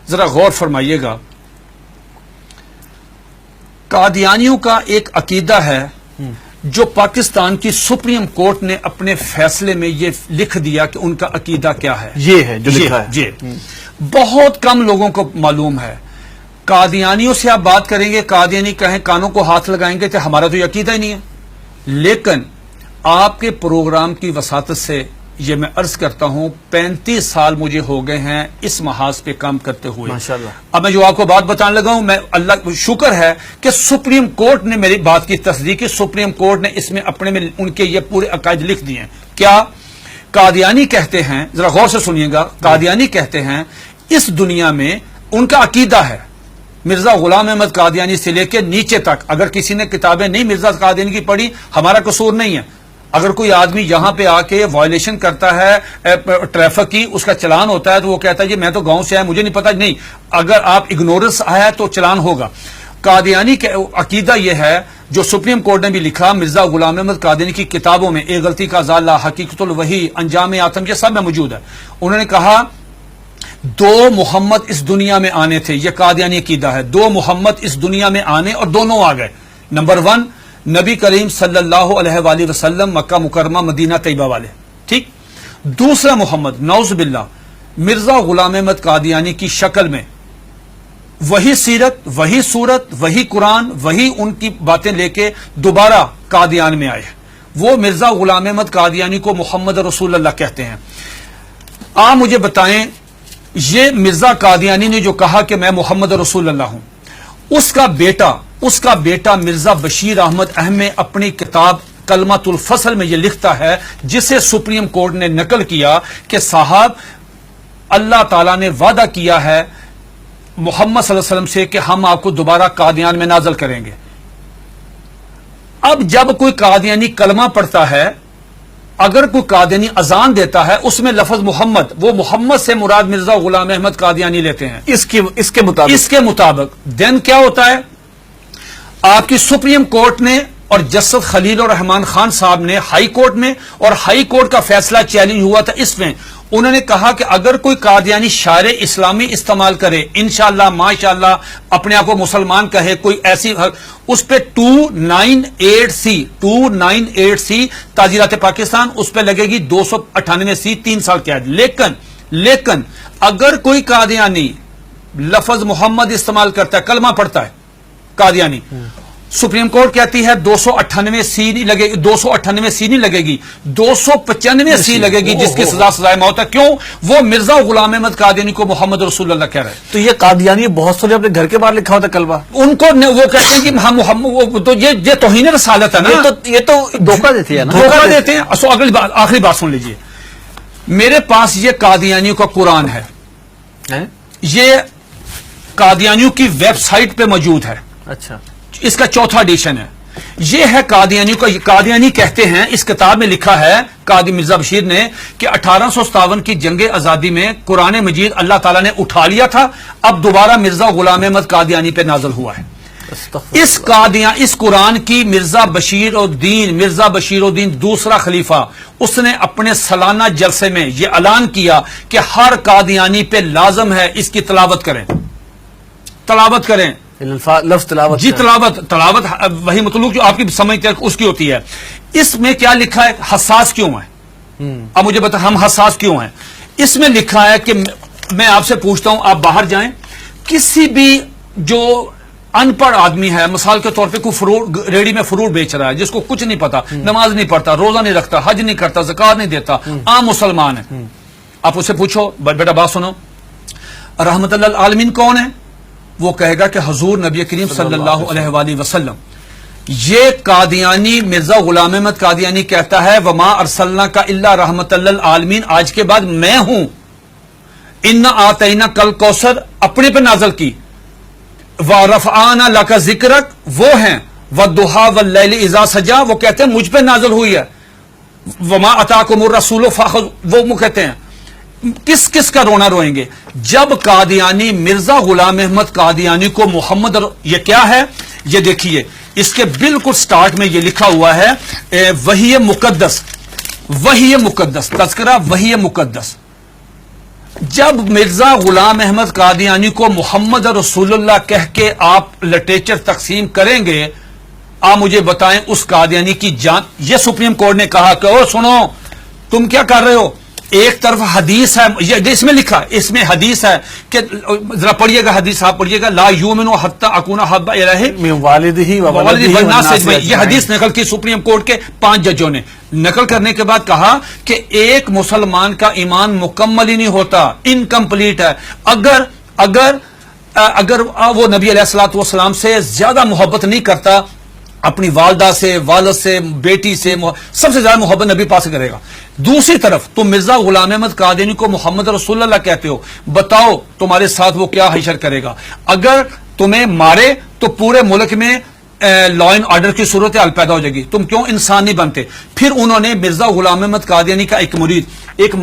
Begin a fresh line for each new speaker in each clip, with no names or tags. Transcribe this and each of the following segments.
ذرا غور فرمائیے گا، قادیانیوں کا ایک عقیدہ ہے جو پاکستان کی سپریم کورٹ نے اپنے فیصلے میں یہ لکھ دیا کہ ان کا عقیدہ کیا ہے،
یہ ہے جو لکھا ہے.
جی بہت کم لوگوں کو معلوم ہے. قادیانیوں سے آپ بات کریں گے، قادیانی کہیں کانوں کو ہاتھ لگائیں گے کہ ہمارا تو یہ عقیدہ ہی نہیں ہے. لیکن آپ کے پروگرام کی وساطت سے یہ میں عرض کرتا ہوں 35 سال مجھے ہو گئے ہیں اس محاذ پہ کام کرتے ہوئے.
ماشاءاللہ.
اب میں جو آپ کو بات بتانے لگا ہوں، میں اللہ شکر ہے کہ سپریم کورٹ نے میری بات کی تصدیق کی. سپریم کورٹ نے اس میں اپنے میں ان کے یہ پورے عقائد لکھ دیے ہیں. کیا قادیانی کہتے ہیں، ذرا غور سے سنیے گا، قادیانی کہتے ہیں اس دنیا میں ان کا عقیدہ ہے مرزا غلام احمد قادیانی سے لے کے نیچے تک. اگر کسی نے کتابیں نہیں مرزا قادیانی کی پڑھی، ہمارا قصور نہیں ہے. اگر کوئی آدمی یہاں پہ آ کے وائلیشن کرتا ہے ٹریفک کی، اس کا چلان ہوتا ہے تو وہ کہتا ہے جی میں تو گاؤں سے آیا، مجھے نہیں پتا. نہیں، اگر آپ اگنورنس آیا تو چلان ہوگا. قادیانی کا عقیدہ یہ ہے جو سپریم کورٹ نے بھی لکھا مرزا غلام احمد قادیانی کی کتابوں میں، ایک غلطی کا ازالہ، حقیقت الوحی، انجام آتم، یہ سب میں موجود ہے. انہوں نے کہا 2 محمد اس دنیا میں آنے تھے. یہ قادیانی عقیدہ ہے. 2 محمد اس دنیا میں آنے اور دونوں آ گئے. نمبر 1 نبی کریم صلی اللہ علیہ وآلہ وسلم، مکہ مکرمہ مدینہ طیبہ والے، ٹھیک. دوسرا محمد نعوذ باللہ مرزا غلام احمد قادیانی کی شکل میں، وہی سیرت، وہی صورت، وہی قرآن، وہی ان کی باتیں لے کے دوبارہ قادیان میں آئے. وہ مرزا غلام احمد قادیانی کو محمد رسول اللہ کہتے ہیں. آپ مجھے بتائیں یہ مرزا قادیانی نے جو کہا کہ میں محمد رسول اللہ ہوں، اس کا بیٹا مرزا بشیر احمد احمد اپنی کتاب کلمۃ الفصل میں یہ لکھتا ہے، جسے سپریم کورٹ نے نقل کیا کہ صاحب اللہ تعالیٰ نے وعدہ کیا ہے محمد صلی اللہ علیہ وسلم سے کہ ہم آپ کو دوبارہ قادیان میں نازل کریں گے. اب جب کوئی قادیانی کلمہ پڑھتا ہے، اگر کوئی قادیانی اذان دیتا ہے، اس میں لفظ محمد، وہ محمد سے مراد مرزا غلام احمد قادیانی لیتے ہیں
اس کے مطابق
دین کیا ہوتا ہے؟ آپ کی سپریم کورٹ نے اور جسٹس خلیل الرحمان خان صاحب نے ہائی کورٹ میں، اور ہائی کورٹ کا فیصلہ چیلنج ہوا تھا اس میں، انہوں نے کہا کہ اگر کوئی قادیانی شعر اسلامی استعمال کرے، انشاءاللہ ماشاءاللہ اپنے آپ کو مسلمان کہے، کوئی ایسی، اس پہ 298C تعزیرات پاکستان، اس پہ لگے گی 298C 3 سال قید. لیکن اگر کوئی قادیانی لفظ محمد استعمال کرتا ہے، کلمہ پڑھتا ہے قادیانی، سپریم کورٹ کہتی ہے 298C نہیں لگے گی، 298C نہیں لگے گی، 295C لگے گی، جس کی سزائے موت ہے. کیوں؟ وہ مرزا غلام احمد قادیانی کو محمد رسول اللہ کہہ رہے ہیں.
تو یہ قادیانی بہت سارے اپنے گھر کے باہر لکھا ہوتا کلمہ،
ان کو وہ کہتے ہیں کہ ہم محمد، تو یہ توہین رسالت ہے نا.
یہ تو دھوکہ دیتے ہیں نا،
دھوکہ دیتے ہیں. آخری بات سن لیجئے، میرے پاس یہ قادیانیوں کا قرآن ہے، یہ قادیانیوں کی ویب سائٹ پہ موجود ہے.
اچھا،
اس کا 4تھا ایڈیشن ہے. یہ ہے قادیانیوں کا. قادیانی کہتے ہیں، اس کتاب میں لکھا ہے قاضی مرزا بشیر نے کہ 1857 کی جنگ آزادی میں قرآن مجید اللہ تعالیٰ نے اٹھا لیا تھا، اب دوبارہ مرزا غلام احمد قادیانی پہ نازل ہوا ہے. اس قرآن کی مرزا بشیر الدین دوسرا خلیفہ، اس نے اپنے سالانہ جلسے میں یہ اعلان کیا کہ ہر قادیانی پہ لازم ہے اس کی تلاوت کریں.
لفظ تلاوت،
جی تلاوت وہی مطلوب جو آپ کی سمجھ اس کی ہوتی ہے. اس میں کیا لکھا ہے؟ حساس کیوں ہے؟ اب مجھے بتا ہم حساس کیوں ہیں؟ اس میں لکھا ہے کہ میں آپ سے پوچھتا ہوں، آپ باہر جائیں، کسی بھی جو ان پڑھ آدمی ہے، مثال کے طور پہ کوئی ریڑی میں فروٹ بیچ رہا ہے، جس کو کچھ نہیں پتا، نماز نہیں پڑھتا، روزہ نہیں رکھتا، حج نہیں کرتا، زکات نہیں دیتا، عام مسلمان ہے، آپ اسے پوچھو بیٹا بات سنو، رحمت اللہ العالمین کون ہے؟ وہ کہے گا کہ حضور نبی کریم صلی اللہ علیہ وآلہ وسلم. یہ قادیانی مرزا غلام احمد قادیانی کہتا ہے وما ارسلناک الا رحمت للعالمین، آج کے بعد میں ہوں. انا آتینا کل کوثر اپنے پہ نازل کی، ورفعنا لک ذکرک وہ ہیں، والضحی واللیل اذا سجا وہ کہتے ہیں مجھ پہ نازل ہوئی ہے، وما اتاکم الرسول فخذوہ وہ کہتے ہیں. کس کا رونا روئیں گے جب قادیانی مرزا غلام احمد قادیانی کو محمد یہ کیا ہے؟ یہ دیکھیے اس کے بالکل سٹارٹ میں یہ لکھا ہوا ہے وحی مقدس تذکرہ وحی مقدس. جب مرزا غلام احمد قادیانی کو محمد رسول اللہ کہہ کے آپ لٹریچر تقسیم کریں گے، آپ مجھے بتائیں اس قادیانی کی جان. یہ سپریم کورٹ نے کہا کہ او سنو تم کیا کر رہے ہو، ایک طرف حدیث ہے، یہ اس میں لکھا، اس میں حدیث ہے کہ ذرا پڑھیے گا حدیث، آپ پڑھیے گا، لا یؤمن حتی اکون احب الیہ
من والدہ و ولدہ
والناس
والناس
اجمعین. یہ حدیث نقل کی سپریم کورٹ کے 5 ججوں نے. نقل کرنے کے بعد کہا کہ ایک مسلمان کا ایمان مکمل ہی نہیں ہوتا، انکمپلیٹ ہے اگر وہ نبی علیہ الصلوۃ والسلام سے زیادہ محبت نہیں کرتا، اپنی والدہ سے، والد سے، بیٹی سے، سب سے زیادہ محبت نبی پاس کرے گا. دوسری طرف تم مرزا غلام احمد قادیانی کو محمد رسول اللہ کہتے ہو، بتاؤ تمہارے ساتھ وہ کیا حشر کرے گا. اگر تمہیں مارے تو پورے ملک میں لا اینڈ آرڈر کی صورتحال پیدا ہو جائے گی، تم کیوں انسان نہیں بنتے. پھر انہوں نے مرزا غلام احمد قادیانی کا ایک مرید، ایک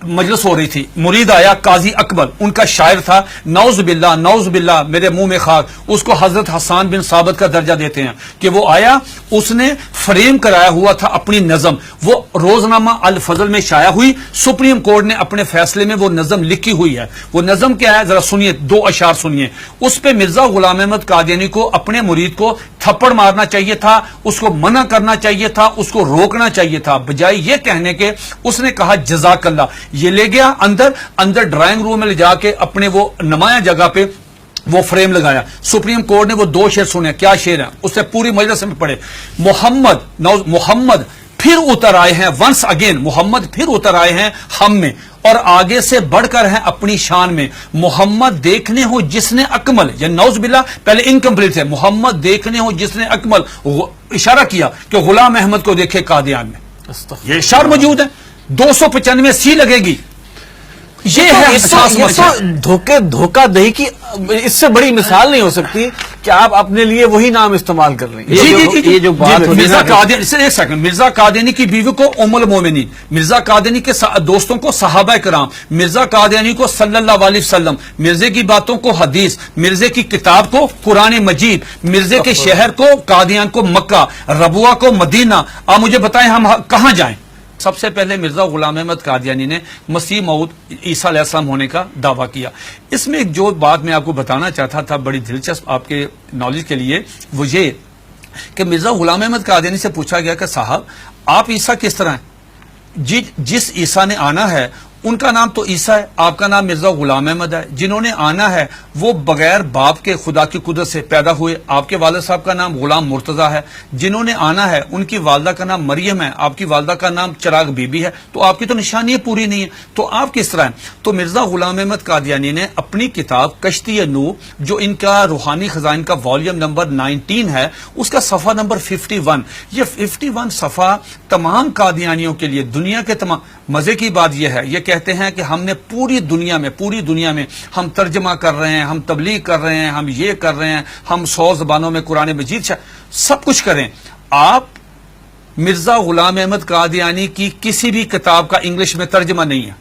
مجلس ہو رہی تھی، مرید آیا قاضی اکبر، ان کا شاعر تھا، نعوذ باللہ میرے منہ میں خاک، اس کو حضرت حسان بن ثابت کا درجہ دیتے ہیں کہ وہ آیا، اس نے فریم کرایا ہوا تھا اپنی نظم، وہ روزنامہ الفضل میں شائع ہوئی. سپریم کورٹ نے اپنے فیصلے میں وہ نظم لکھی ہوئی ہے. وہ نظم کیا ہے ذرا سنیے، 2 اشعار سنیے. اس پہ مرزا غلام احمد قادیانی کو اپنے مرید کو تھپڑ مارنا چاہیے تھا، اس کو منع کرنا چاہیے تھا، اس کو روکنا چاہیے تھا، بجائے یہ کہنے کے اس نے کہا جزاک اللہ. یہ لے گیا اندر ڈرائنگ روم میں لے جا کے اپنے وہ نمایاں جگہ پہ وہ فریم لگایا. سپریم کورٹ نے وہ 2 شعر سنے. کیا شعر ہیں اس سے پوری مجلس میں پڑھے. محمد پھر اتر آئے ہیں، ونس اگین محمد پھر اتر آئے ہیں ہم میں، اور آگے سے بڑھ کر ہیں اپنی شان میں. محمد دیکھنے ہو جس نے اکمل، یا نعوذ باللہ پہلے انکمپلیٹ تھے، محمد دیکھنے ہو جس نے اکمل، اشارہ کیا کہ غلام احمد کو دیکھے قادیان میں. یہ اشعار موجود ہے، 295 سی لگے گی. یہ ہے
دھوکہ دہی کی اس سے بڑی مثال نہیں ہو سکتی کہ آپ اپنے لیے وہی نام استعمال کر رہے ہیں.
یہ جو بات مرزا قادیانی، ایک سیکنڈ، مرزا قادیانی کی بیوی کو ام المومنین، مرزا قادیانی کے دوستوں کو صحابہ کرام، مرزا قادیانی کو صلی اللہ علیہ وسلم، مرزے کی باتوں کو حدیث، مرزے کی کتاب کو قرآن مجید، مرزے کے شہر کو قادیان کو مکہ، ربوہ کو مدینہ. آپ مجھے بتائیں ہم کہاں جائیں؟ سب سے پہلے مرزا غلام احمد قادیانی نے مسیح موعود عیسیٰ علیہ السلام ہونے کا دعویٰ کیا. اس میں جو بات میں آپ کو بتانا چاہتا تھا بڑی دلچسپ آپ کے نالج کے لیے، وہ یہ کہ مرزا غلام احمد قادیانی سے پوچھا گیا کہ صاحب آپ عیسیٰ کس طرح ہیں؟ جس عیسیٰ نے آنا ہے ان کا نام تو عیسیٰ ہے، آپ کا نام مرزا غلام احمد ہے. جنہوں نے آنا ہے وہ بغیر باپ کے خدا کی قدرت سے پیدا ہوئے، آپ کے والد صاحب کا نام غلام مرتضیٰ ہے. جنہوں نے آنا ہے ان کی والدہ کا نام مریم ہے، آپ کی والدہ کا نام چراغ بی بی ہے. تو آپ کی تو نشانی پوری نہیں ہے، تو آپ کس طرح ہیں؟ تو مرزا غلام احمد قادیانی نے اپنی کتاب کشتی نوح، جو ان کا روحانی خزائن کا والیوم نمبر 19 ہے، اس کا صفحہ نمبر 51، یہ 51 صفحہ تمام قادیانیوں کے لیے، دنیا کے تمام. مزے کی بات یہ ہے، یہ کہتے ہیں کہ ہم نے پوری دنیا میں ہم ترجمہ کر رہے ہیں، ہم تبلیغ کر رہے ہیں، ہم یہ کر رہے ہیں، ہم 100 زبانوں میں قرآن مجید سب کچھ کریں. آپ مرزا غلام احمد قادیانی کی کسی بھی کتاب کا انگلش میں ترجمہ نہیں ہے.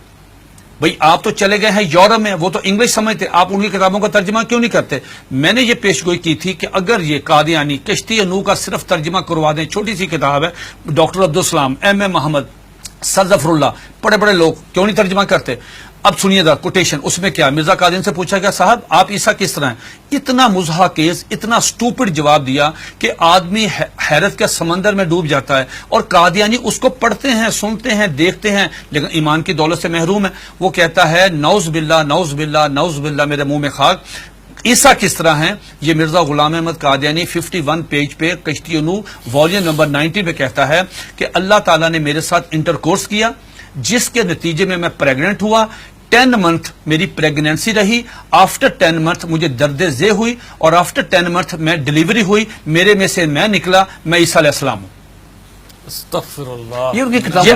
بھئی آپ تو چلے گئے ہیں یورپ میں، وہ تو انگلش سمجھتے، آپ ان کی کتابوں کا ترجمہ کیوں نہیں کرتے؟ میں نے یہ پیشگوئی کی تھی کہ اگر یہ قادیانی کشتی نوح کا صرف ترجمہ کروا دیں، چھوٹی سی کتاب ہے، ڈاکٹر عبدالسلام، ایم محمد، سر ظفر اللہ، بڑے لوگ کیوں نہیں ترجمہ کرتے؟ اب سنیے دا کوٹیشن، اس میں کیا مرزا قادیانی سے پوچھا گیا صاحب آپ عیسیٰ کس طرح ہیں؟ اتنا مضحکیز، اتنا سٹوپڈ جواب دیا کہ آدمی حیرت کے سمندر میں ڈوب جاتا ہے. اور قادیانی اس کو پڑھتے ہیں، سنتے ہیں، دیکھتے ہیں، لیکن ایمان کی دولت سے محروم ہے. وہ کہتا ہے نعوذ باللہ میرے منہ میں خاک، عیسیٰ کس طرح ہیں؟ یہ مرزا غلام احمد قادیانی 51 پیج پہ کشتی نوح والیوم نمبر 90 پہ کہتا ہے کہ اللہ تعالیٰ نے میرے ساتھ انٹرکورس کیا، جس کے نتیجے میں پریگننٹ ہوا. 10 منتھ میری پریگنینسی رہی، آفٹر 10 منتھ مجھے درد ذیل ہوئی، اور آفٹر 10 منتھ میں ڈیلیوری ہوئی، میرے میں سے میں نکلا، میں عیسیٰ علیہ السلام ہوں.
استغفر اللہ.
یہ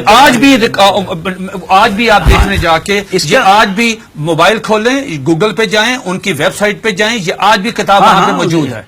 آج بھی آپ دیکھنے جا کے، یہ آج بھی موبائل کھولیں، گوگل پہ جائیں، ان کی ویب سائٹ پہ جائیں، یہ آج بھی کتاب وہاں پہ موجود ہے.